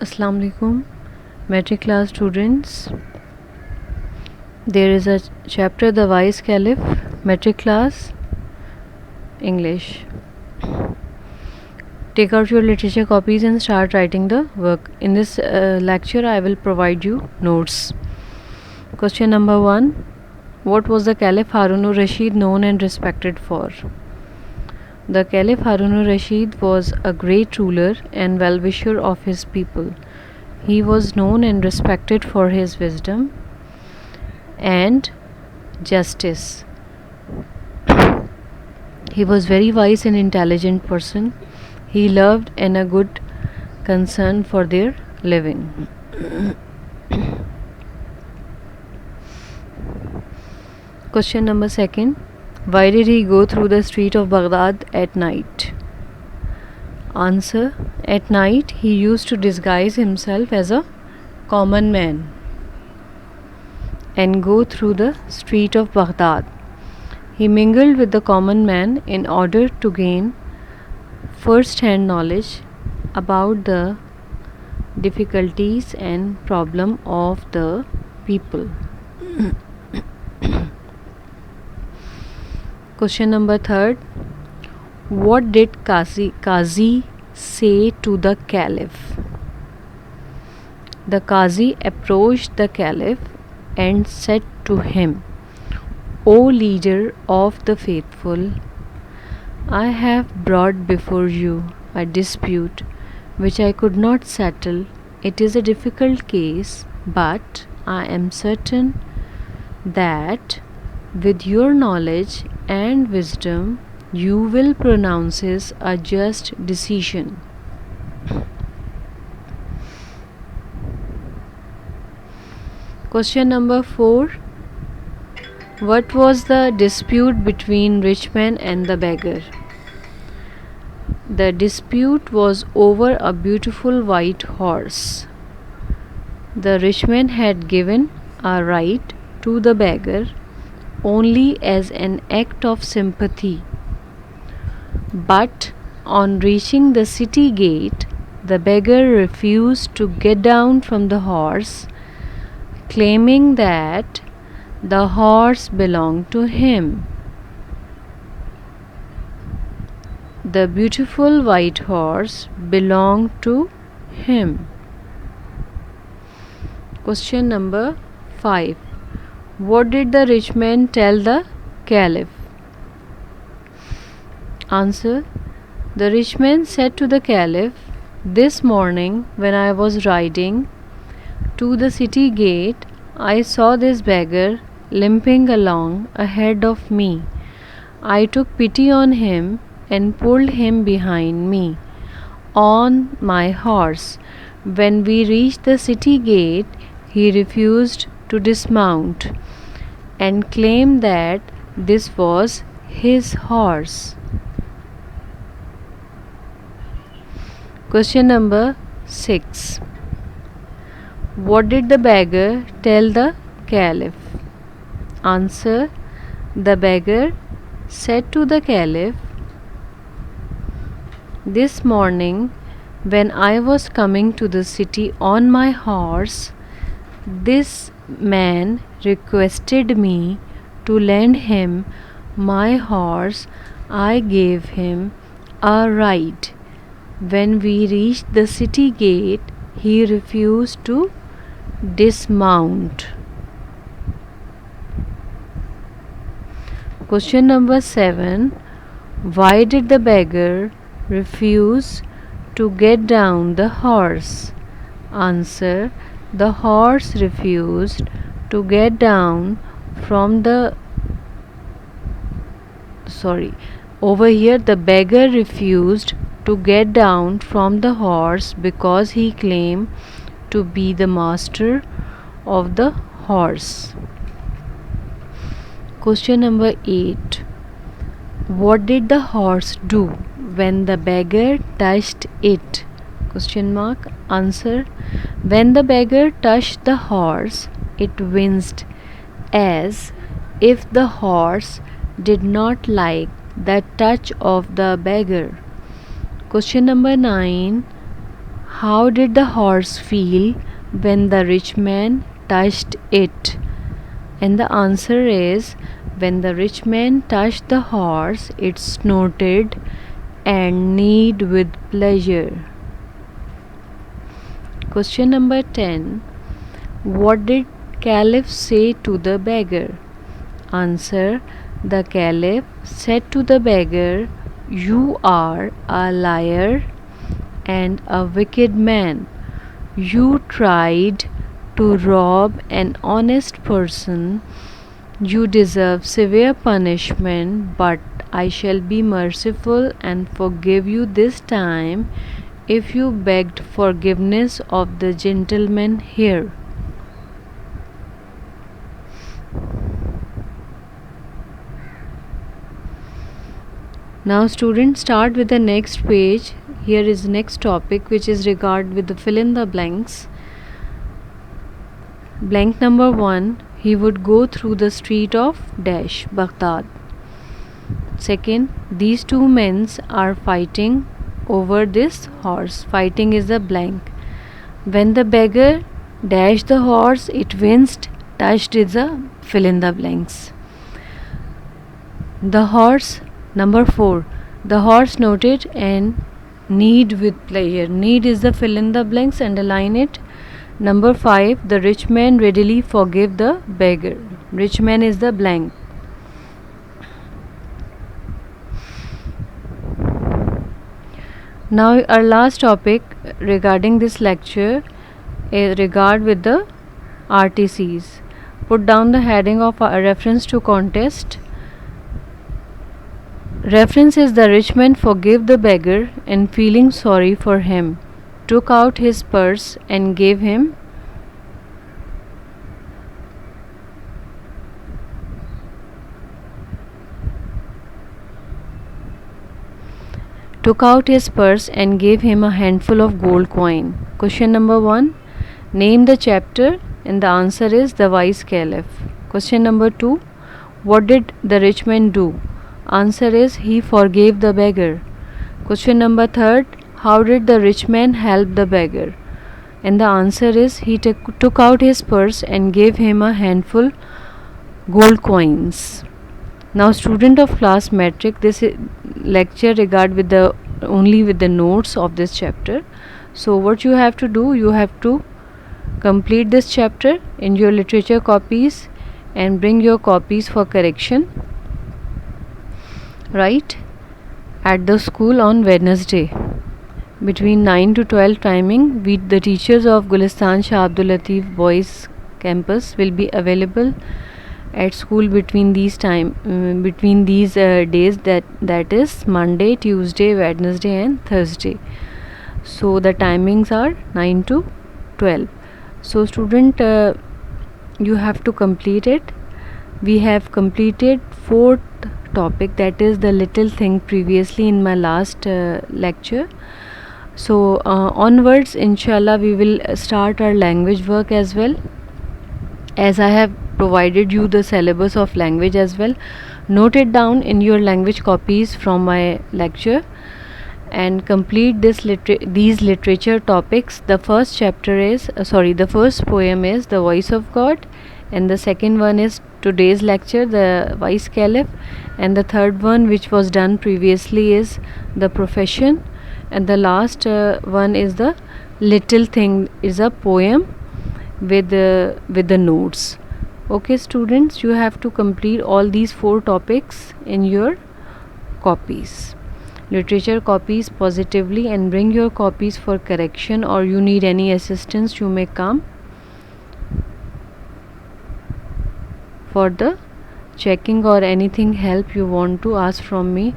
Assalamu alaikum, metric class students. There is a chapter, The Wise Caliph, metric class, English. Take out your literature copies and start writing the work. In this lecture, I will provide you notes. Question number 1. What was the Caliph Harun al-Rashid known and respected for? The Caliph Harun al-Rashid was a great ruler and well-wisher of his people. He was known and respected for his wisdom and justice. He was very wise and intelligent person. He loved and a good concern for their living. Question number 2. Why did he go through the street of Baghdad at night? Answer. At night he used to disguise himself as a common man and go through the street of Baghdad. He mingled with the common man in order to gain first-hand knowledge about the difficulties and problem of the people. Question number 3. What did Qazi say to the Caliph? The Qazi approached the Caliph and said to him, O leader of the faithful, I have brought before you a dispute which I could not settle. It is a difficult case, but I am certain that with your knowledge and wisdom you will pronounce a just decision. Question number 4. What was the dispute between rich man and the beggar? The dispute was over a beautiful white horse. The rich man had given a right to the beggar only as an act of sympathy. But on reaching the city gate, the beggar refused to get down from the horse, claiming that the horse belonged to him. The beautiful white horse belonged to him. Question number 5. What did the rich man tell the Caliph? Answer. The rich man said to the Caliph, This morning when I was riding to the city gate, I saw this beggar limping along ahead of me. I took pity on him and pulled him behind me on my horse. When we reached the city gate, he refused to dismount and claimed that this was his horse. Question number 6. What did the beggar tell the Caliph? Answer. The beggar said to the Caliph, This morning when I was coming to the city on my horse, this man requested me to lend him my horse. I gave him a ride. When we reached the city gate, he refused to dismount. Question number 7. Why did the beggar refuse to get down the horse? Answer. The horse refused to get down from the over here the beggar refused to get down from the horse because he claimed to be the master of the horse. Question number 8. What did the horse do when the beggar touched it? Question mark. Answer. When the beggar touched the horse, it winced as if the horse did not like the touch of the beggar. Question number 9. How did the horse feel when the rich man touched it? And the answer is, when the rich man touched the horse, it snorted and neighed with pleasure. Question number 10. What did Caliph say to the beggar? Answer. The Caliph said to the beggar, "You are a liar and a wicked man. You tried to rob an honest person. You deserve severe punishment, but I shall be merciful and forgive you this time if you begged forgiveness of the gentleman here." Now students, start with the next page. Here is the next topic, which is regard with the fill in the blanks. Blank number 1. He would go through the street of dash Baghdad. Second, these two men are fighting over this horse. Fighting is the blank. When the beggar dashed the horse, it winced. Touched is the fill in the blanks. The horse, number 4. The horse noted and neighed with pleasure. Neighed is the fill in the blanks. Underline it. Number 5. The rich man readily forgave the beggar. Rich man is the blank. Now our last topic regarding this lecture is regard with the RTCs. Put down the heading of a reference to contest. Reference is the rich man forgave the beggar and feeling sorry for him, took out his purse and gave him a handful of gold coin. Question number 1. Name the chapter, and the answer is the wise caliph. Question number 2. What did the rich man do? Answer is he forgave the beggar. Question number 3. How did the rich man help the beggar? And the answer is he took out his purse and gave him a handful gold coins. Now student of class metric, this lecture regard with the only with the notes of this chapter. So what you have to do, you have to complete this chapter in your literature copies and bring your copies for correction, right, at the school on Wednesday between 9 to 12 timing. The teachers of Gulistan Shah Abdul Latif Boys Campus will be available at school between these days, that is Monday, Tuesday, Wednesday and Thursday. So the timings are 9 to 12. So student, you have to complete it. We have completed 4th topic, that is the little thing, previously in my last lecture. So onwards inshallah we will start our language work as well, as I have provided you the syllabus of language as well. Note it down in your language copies from my lecture and complete these literature topics. The first chapter is the first poem is The Voice of God, and the second one is today's lecture, The Wise Caliph, and the third one, which was done previously, is The Profession, and the last one is The Little Thing, is a poem with the notes. Okay students, you have to complete all these 4 topics in your copies, literature copies, positively, and bring your copies for correction, or you need any assistance, you may come for the checking or anything help you want to ask from me.